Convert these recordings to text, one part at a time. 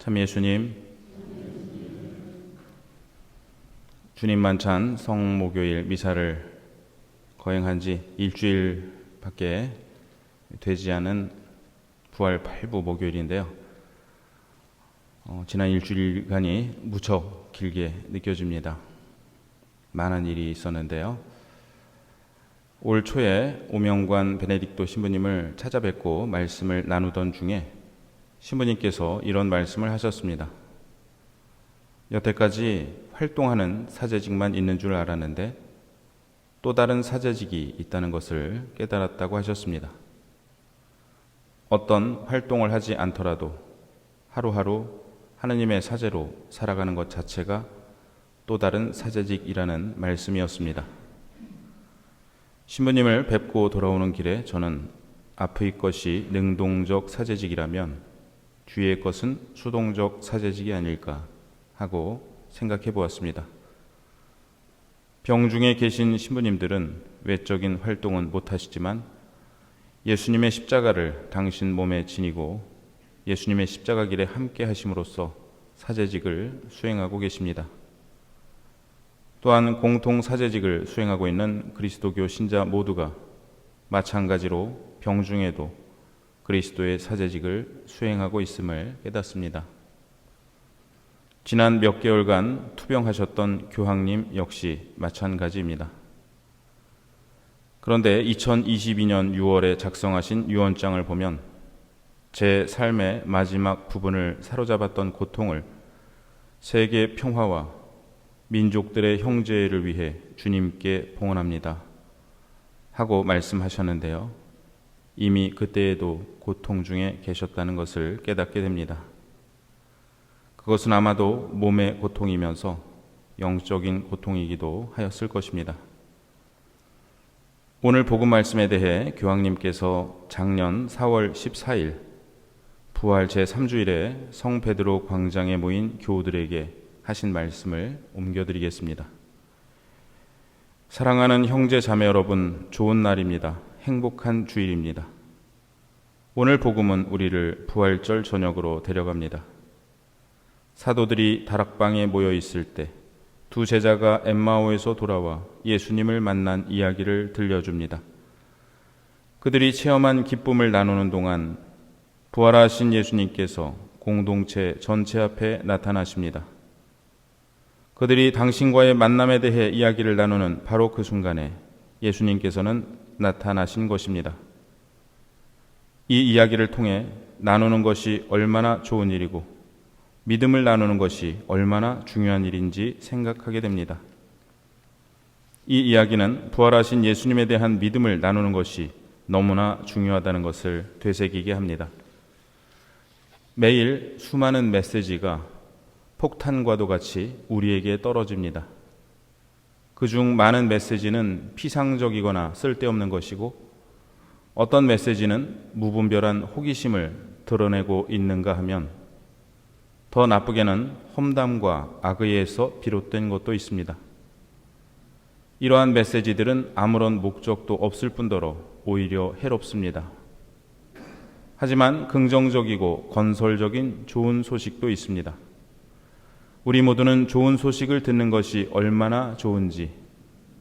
참 예수님, 주님 만찬 성목요일 미사를 거행한 지 일주일밖에 되지 않은 부활 8부 목요일인데요. 지난 일주일간이 무척 길게 느껴집니다. 많은 일이 있었는데요. 올 초에 오명관 베네딕토 신부님을 찾아뵙고 말씀을 나누던 중에 신부님께서 이런 말씀을 하셨습니다. 여태까지 활동하는 사제직만 있는 줄 알았는데 또 다른 사제직이 있다는 것을 깨달았다고 하셨습니다. 어떤 활동을 하지 않더라도 하루하루 하느님의 사제로 살아가는 것 자체가 또 다른 사제직이라는 말씀이었습니다. 신부님을 뵙고 돌아오는 길에 저는 앞의 것이 능동적 사제직이라면 뒤의 것은 수동적 사제직이 아닐까 하고 생각해 보았습니다. 병중에 계신 신부님들은 외적인 활동은 못하시지만 예수님의 십자가를 당신 몸에 지니고 예수님의 십자가 길에 함께 하심으로써 사제직을 수행하고 계십니다. 또한 공통 사제직을 수행하고 있는 그리스도교 신자 모두가 마찬가지로 병중에도 그리스도의 사제직을 수행하고 있음을 깨닫습니다. 지난 몇 개월간 투병하셨던 교황님 역시 마찬가지입니다. 그런데 2022년 6월에 작성하신 유언장을 보면 제 삶의 마지막 부분을 사로잡았던 고통을 세계 평화와 민족들의 형제를 위해 주님께 봉헌합니다 하고 말씀하셨는데요. 이미 그때에도 고통 중에 계셨다는 것을 깨닫게 됩니다. 그것은 아마도 몸의 고통이면서 영적인 고통이기도 하였을 것입니다. 오늘 복음 말씀에 대해 교황님께서 작년 4월 14일 부활 제3주일에 성 베드로 광장에 모인 교우들에게 하신 말씀을 옮겨드리겠습니다. 사랑하는 형제 자매 여러분, 좋은 날입니다. 행복한 주일입니다. 오늘 복음은 우리를 부활절 저녁으로 데려갑니다. 사도들이 다락방에 모여 있을 때 두 제자가 엠마오에서 돌아와 예수님을 만난 이야기를 들려줍니다. 그들이 체험한 기쁨을 나누는 동안 부활하신 예수님께서 공동체 전체 앞에 나타나십니다. 그들이 당신과의 만남에 대해 이야기를 나누는 바로 그 순간에 예수님께서는 나타나신 것입니다. 이 이야기를 통해 나누는 것이 얼마나 좋은 일이고 믿음을 나누는 것이 얼마나 중요한 일인지 생각하게 됩니다. 이 이야기는 부활하신 예수님에 대한 믿음을 나누는 것이 너무나 중요하다는 것을 되새기게 합니다. 매일 수많은 메시지가 폭탄과도 같이 우리에게 떨어집니다. 그중 많은 메시지는 피상적이거나 쓸데없는 것이고 어떤 메시지는 무분별한 호기심을 드러내고 있는가 하면 더 나쁘게는 험담과 악의에서 비롯된 것도 있습니다. 이러한 메시지들은 아무런 목적도 없을 뿐더러 오히려 해롭습니다. 하지만 긍정적이고 건설적인 좋은 소식도 있습니다. 우리 모두는 좋은 소식을 듣는 것이 얼마나 좋은지,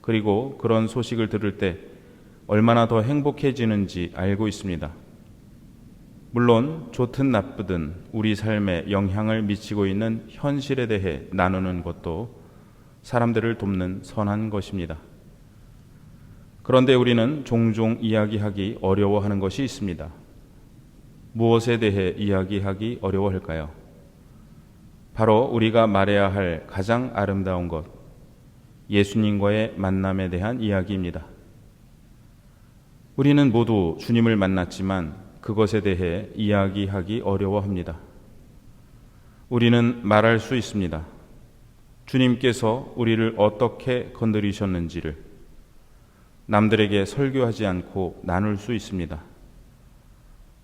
그리고 그런 소식을 들을 때 얼마나 더 행복해지는지 알고 있습니다. 물론 좋든 나쁘든 우리 삶에 영향을 미치고 있는 현실에 대해 나누는 것도 사람들을 돕는 선한 것입니다. 그런데 우리는 종종 이야기하기 어려워하는 것이 있습니다. 무엇에 대해 이야기하기 어려워할까요? 바로 우리가 말해야 할 가장 아름다운 것, 예수님과의 만남에 대한 이야기입니다. 우리는 모두 주님을 만났지만 그것에 대해 이야기하기 어려워합니다. 우리는 말할 수 있습니다. 주님께서 우리를 어떻게 건드리셨는지를 남들에게 설교하지 않고 나눌 수 있습니다.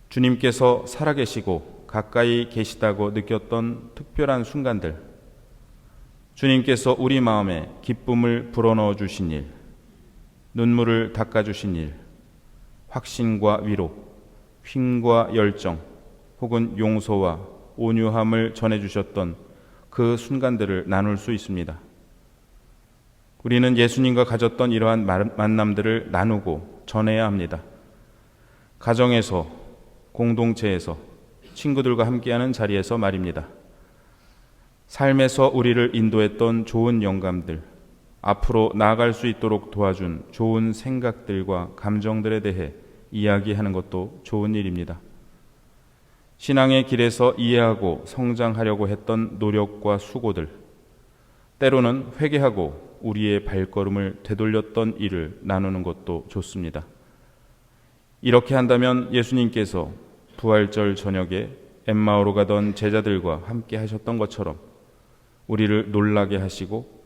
주님께서 살아계시고 가까이 계시다고 느꼈던 특별한 순간들, 주님께서 우리 마음에 기쁨을 불어넣어 주신 일, 눈물을 닦아주신 일, 확신과 위로, 힘과 열정, 혹은 용서와 온유함을 전해주셨던 그 순간들을 나눌 수 있습니다. 우리는 예수님과 가졌던 이러한 만남들을 나누고 전해야 합니다. 가정에서, 공동체에서, 친구들과 함께하는 자리에서 말입니다. 삶에서 우리를 인도했던 좋은 영감들, 앞으로 나아갈 수 있도록 도와준 좋은 생각들과 감정들에 대해 이야기하는 것도 좋은 일입니다. 신앙의 길에서 이해하고 성장하려고 했던 노력과 수고들, 때로는 회개하고 우리의 발걸음을 되돌렸던 일을 나누는 것도 좋습니다. 이렇게 한다면 예수님께서 부활절 저녁에 엠마오로 가던 제자들과 함께 하셨던 것처럼 우리를 놀라게 하시고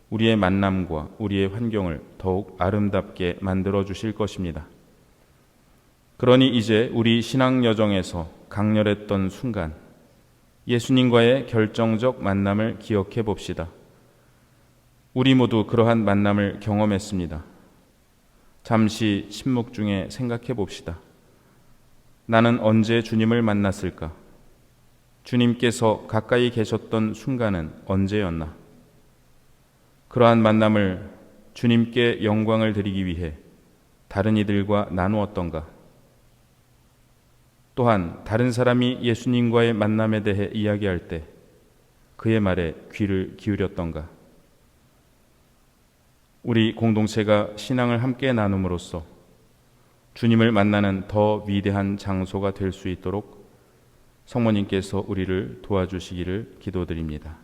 우리의 만남과 우리의 환경을 더욱 아름답게 만들어 주실 것입니다. 그러니 이제 우리 신앙 여정에서 강렬했던 순간, 예수님과의 결정적 만남을 기억해 봅시다. 우리 모두 그러한 만남을 경험했습니다. 잠시 침묵 중에 생각해 봅시다. 나는 언제 주님을 만났을까? 주님께서 가까이 계셨던 순간은 언제였나? 그러한 만남을 주님께 영광을 드리기 위해 다른 이들과 나누었던가? 또한 다른 사람이 예수님과의 만남에 대해 이야기할 때 그의 말에 귀를 기울였던가? 우리 공동체가 신앙을 함께 나눔으로써 주님을 만나는 더 위대한 장소가 될 수 있도록 성모님께서 우리를 도와주시기를 기도드립니다.